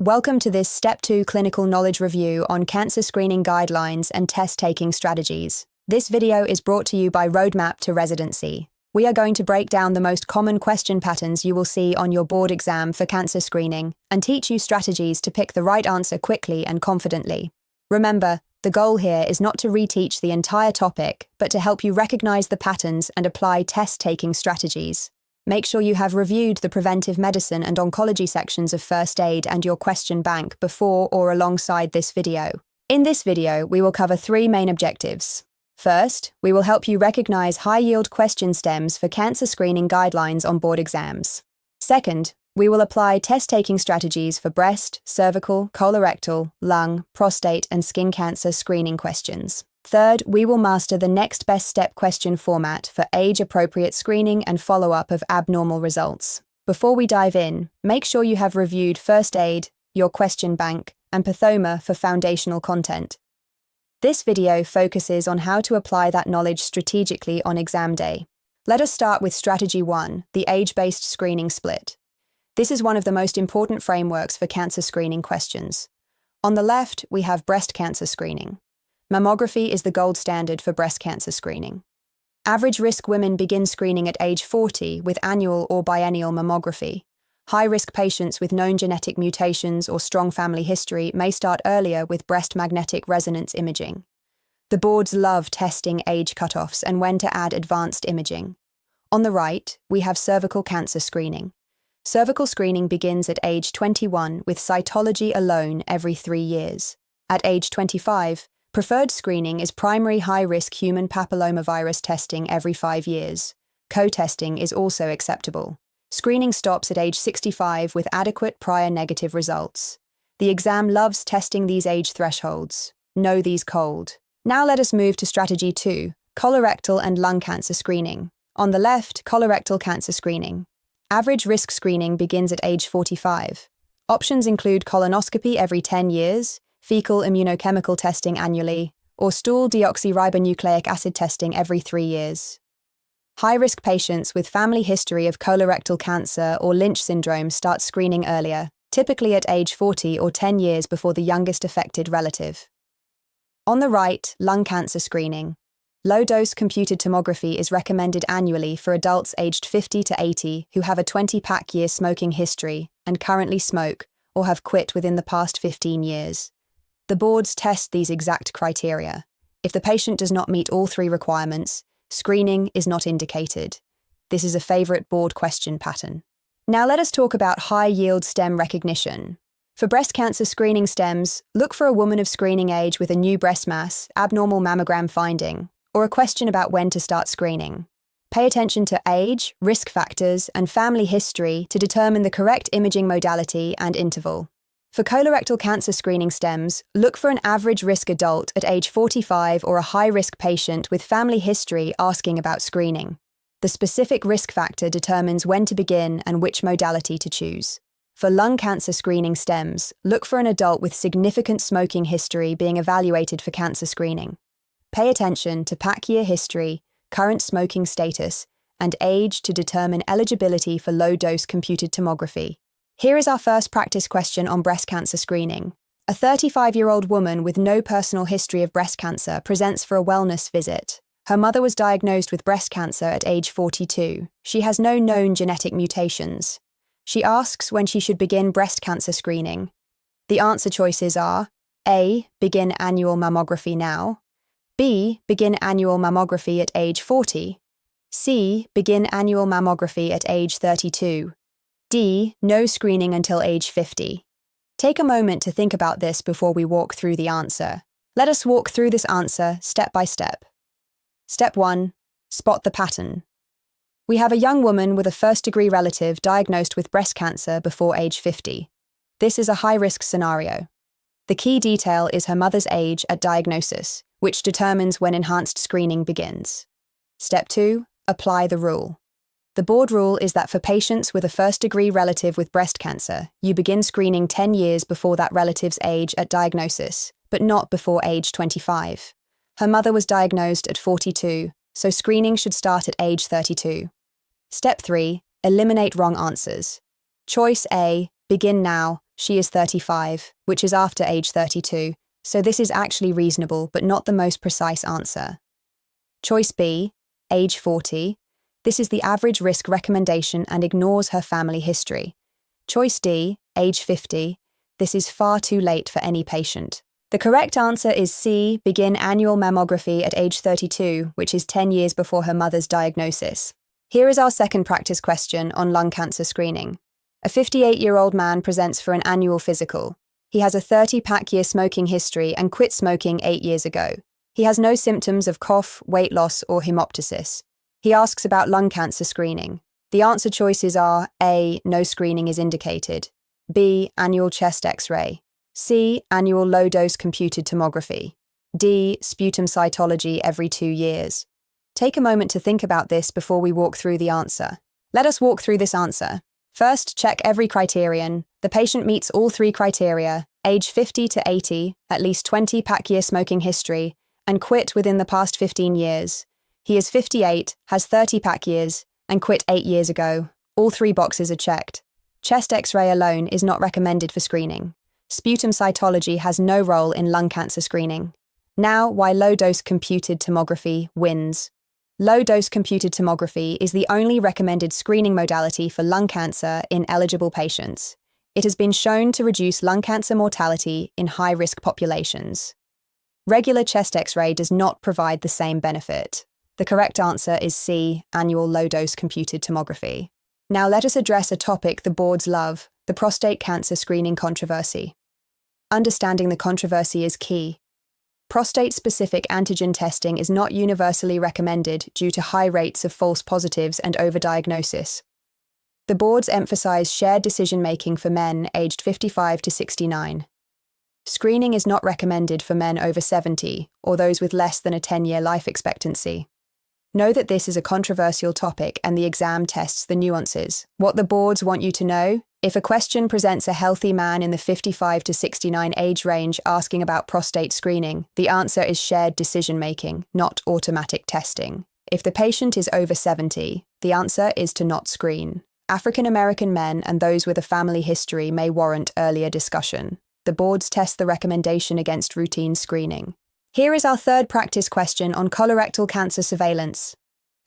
Welcome to this Step 2 clinical knowledge review on cancer screening guidelines and test-taking strategies. This video is brought to you by Roadmap to Residency. We are going to break down the most common question patterns you will see on your board exam for cancer screening and teach you strategies to pick the right answer quickly and confidently. Remember, the goal here is not to reteach the entire topic, but to help you recognize the patterns and apply test-taking strategies. Make sure you have reviewed the preventive medicine and oncology sections of first aid and your question bank before or alongside this video. In this video, we will cover three main objectives. First, we will help you recognize high-yield question stems for cancer screening guidelines on board exams. Second, we will apply test-taking strategies for breast, cervical, colorectal, lung, prostate, and skin cancer screening questions. Third, we will master the next best step question format for age-appropriate screening and follow-up of abnormal results. Before we dive in, make sure you have reviewed first aid, your question bank, and Pathoma for foundational content. This video focuses on how to apply that knowledge strategically on exam day. Let us start with Strategy 1, the age-based screening split. This is one of the most important frameworks for cancer screening questions. On the left, we have breast cancer screening. Mammography is the gold standard for breast cancer screening. Average-risk women begin screening at age 40 with annual or biennial mammography. High-risk patients with known genetic mutations or strong family history may start earlier with breast magnetic resonance imaging. The boards love testing age cutoffs and when to add advanced imaging. On the right, we have cervical cancer screening. Cervical screening begins at age 21 with cytology alone every 3 years. At age 25, preferred screening is primary high-risk human papillomavirus testing every 5 years. Co-testing is also acceptable. Screening stops at age 65 with adequate prior negative results. The exam loves testing these age thresholds. Know these cold. Now let us move to Strategy 2, colorectal and lung cancer screening. On the left, colorectal cancer screening. Average risk screening begins at age 45. Options include colonoscopy every 10 years, fecal immunochemical testing annually, or stool deoxyribonucleic acid testing every 3 years. High-risk patients with family history of colorectal cancer or Lynch syndrome start screening earlier, typically at age 40 or 10 years before the youngest affected relative. On the right, lung cancer screening. Low-dose computed tomography is recommended annually for adults aged 50 to 80 who have a 20-pack-year smoking history and currently smoke or have quit within the past 15 years. The boards test these exact criteria. If the patient does not meet all three requirements, screening is not indicated. This is a favorite board question pattern. Now let us talk about high-yield stem recognition. For breast cancer screening stems, look for a woman of screening age with a new breast mass, abnormal mammogram finding, or a question about when to start screening. Pay attention to age, risk factors, and family history to determine the correct imaging modality and interval. For colorectal cancer screening stems, look for an average-risk adult at age 45 or a high-risk patient with family history asking about screening. The specific risk factor determines when to begin and which modality to choose. For lung cancer screening stems, look for an adult with significant smoking history being evaluated for cancer screening. Pay attention to pack-year history, current smoking status, and age to determine eligibility for low-dose computed tomography. Here is our first practice question on breast cancer screening. A 35-year-old woman with no personal history of breast cancer presents for a wellness visit. Her mother was diagnosed with breast cancer at age 42. She has no known genetic mutations. She asks when she should begin breast cancer screening. The answer choices are A. Begin annual mammography now. B. Begin annual mammography at age 40. C. Begin annual mammography at age 32. D. No screening until age 50. Take a moment to think about this before we walk through the answer. Let us walk through this answer step by step. Step 1. Spot the pattern. We have a young woman with a first-degree relative diagnosed with breast cancer before age 50. This is a high-risk scenario. The key detail is her mother's age at diagnosis, which determines when enhanced screening begins. Step 2. Apply the rule. The board rule is that for patients with a first-degree relative with breast cancer, you begin screening 10 years before that relative's age at diagnosis, but not before age 25. Her mother was diagnosed at 42, so screening should start at age 32. Step 3. Eliminate wrong answers. Choice A, begin now, She is 35, which is after age 32, so this is actually reasonable but not the most precise answer. Choice B, age 40. This is the average risk recommendation and ignores her family history. Choice D, age 50. This is far too late for any patient. The correct answer is C, begin annual mammography at age 32, which is 10 years before her mother's diagnosis. Here is our second practice question on lung cancer screening. A 58-year-old man presents for an annual physical. He has a 30-pack-year smoking history and quit smoking 8 years ago. He has no symptoms of cough, weight loss, or hemoptysis. He asks about lung cancer screening. The answer choices are A, no screening is indicated, B, annual chest X-ray, C, annual low-dose computed tomography, D, sputum cytology every 2 years. Take a moment to think about this before we walk through the answer. Let us walk through this answer. First, check every criterion. The patient meets all 3 criteria, age 50 to 80, at least 20 pack-year smoking history, and quit within the past 15 years. He is 58, has 30 pack years, and quit 8 years ago. All 3 boxes are checked. Chest X-ray alone is not recommended for screening. Sputum cytology has no role in lung cancer screening. Now, why low-dose computed tomography wins. Low-dose computed tomography is the only recommended screening modality for lung cancer in eligible patients. It has been shown to reduce lung cancer mortality in high-risk populations. Regular chest X-ray does not provide the same benefit. The correct answer is C, annual low-dose computed tomography. Now let us address a topic the boards love, the prostate cancer screening controversy. Understanding the controversy is key. Prostate-specific antigen testing is not universally recommended due to high rates of false positives and overdiagnosis. The boards emphasize shared decision-making for men aged 55 to 69. Screening is not recommended for men over 70 or those with less than a 10-year life expectancy. Know that this is a controversial topic and the exam tests the nuances. What the boards want you to know: if a question presents a healthy man in the 55 to 69 age range asking about prostate screening, the answer is shared decision-making, not automatic testing. If the patient is over 70, the answer is to not screen. African American men and those with a family history may warrant earlier discussion. The boards test the recommendation against routine screening. Here is our third practice question on colorectal cancer surveillance.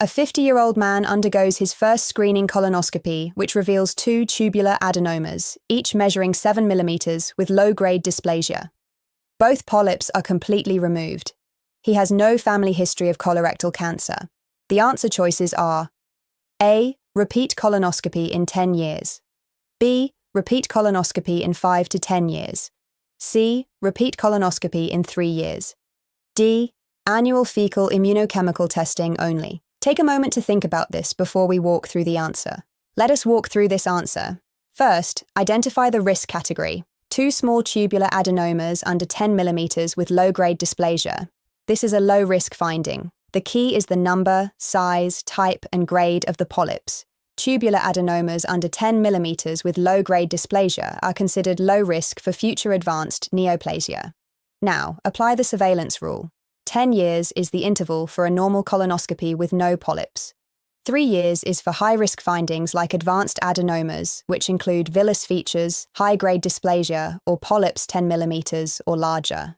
A 50-year-old man undergoes his first screening colonoscopy, which reveals 2 tubular adenomas, each measuring 7 millimeters with low-grade dysplasia. Both polyps are completely removed. He has no family history of colorectal cancer. The answer choices are A, repeat colonoscopy in 10 years, B, repeat colonoscopy in 5 to 10 years, C, repeat colonoscopy in 3 years, D, annual fecal immunochemical testing only. Take a moment to think about this before we walk through the answer. Let us walk through this answer. First, identify the risk category. 2 small tubular adenomas under 10 millimeters with low-grade dysplasia. This is a low-risk finding. The key is the number, size, type, and grade of the polyps. Tubular adenomas under 10 millimeters with low-grade dysplasia are considered low risk for future advanced neoplasia. Now, apply the surveillance rule. 10 years is the interval for a normal colonoscopy with no polyps. 3 years is for high-risk findings like advanced adenomas, which include villous features, high-grade dysplasia, or polyps 10 millimeters or larger.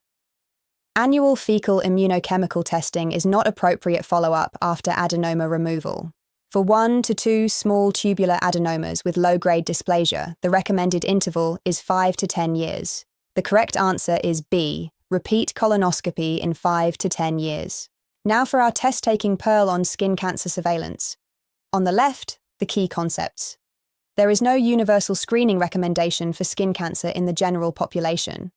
Annual fecal immunochemical testing is not appropriate follow-up after adenoma removal. For 1 to 2 small tubular adenomas with low-grade dysplasia, the recommended interval is 5 to 10 years. The correct answer is B, repeat colonoscopy in 5 to 10 years. Now for our test-taking pearl on skin cancer surveillance. On the left, the key concepts. There is no universal screening recommendation for skin cancer in the general population.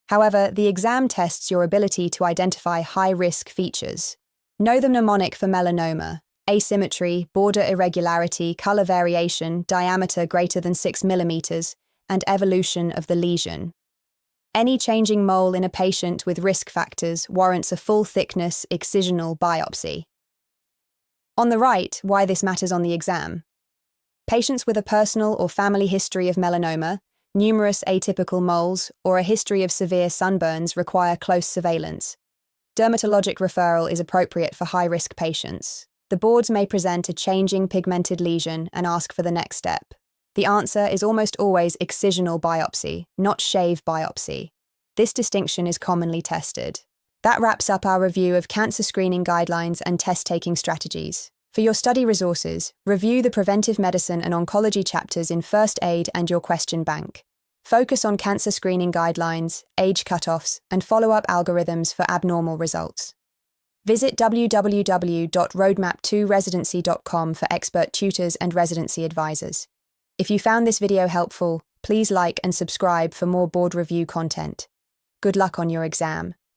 However, the exam tests your ability to identify high-risk features. Know the mnemonic for melanoma: asymmetry, border irregularity, color variation, diameter greater than 6 millimeters, and evolution of the lesion. Any changing mole in a patient with risk factors warrants a full-thickness excisional biopsy. On the right, why this matters on the exam. Patients with a personal or family history of melanoma, numerous atypical moles, or a history of severe sunburns require close surveillance. Dermatologic referral is appropriate for high-risk patients. The boards may present a changing pigmented lesion and ask for the next step. The answer is almost always excisional biopsy, not shave biopsy. This distinction is commonly tested. That wraps up our review of cancer screening guidelines and test-taking strategies. For your study resources, review the preventive medicine and oncology chapters in First Aid and your question bank. Focus on cancer screening guidelines, age cutoffs, and follow-up algorithms for abnormal results. Visit www.roadmap2residency.com for expert tutors and residency advisors. If you found this video helpful, please like and subscribe for more board review content. Good luck on your exam.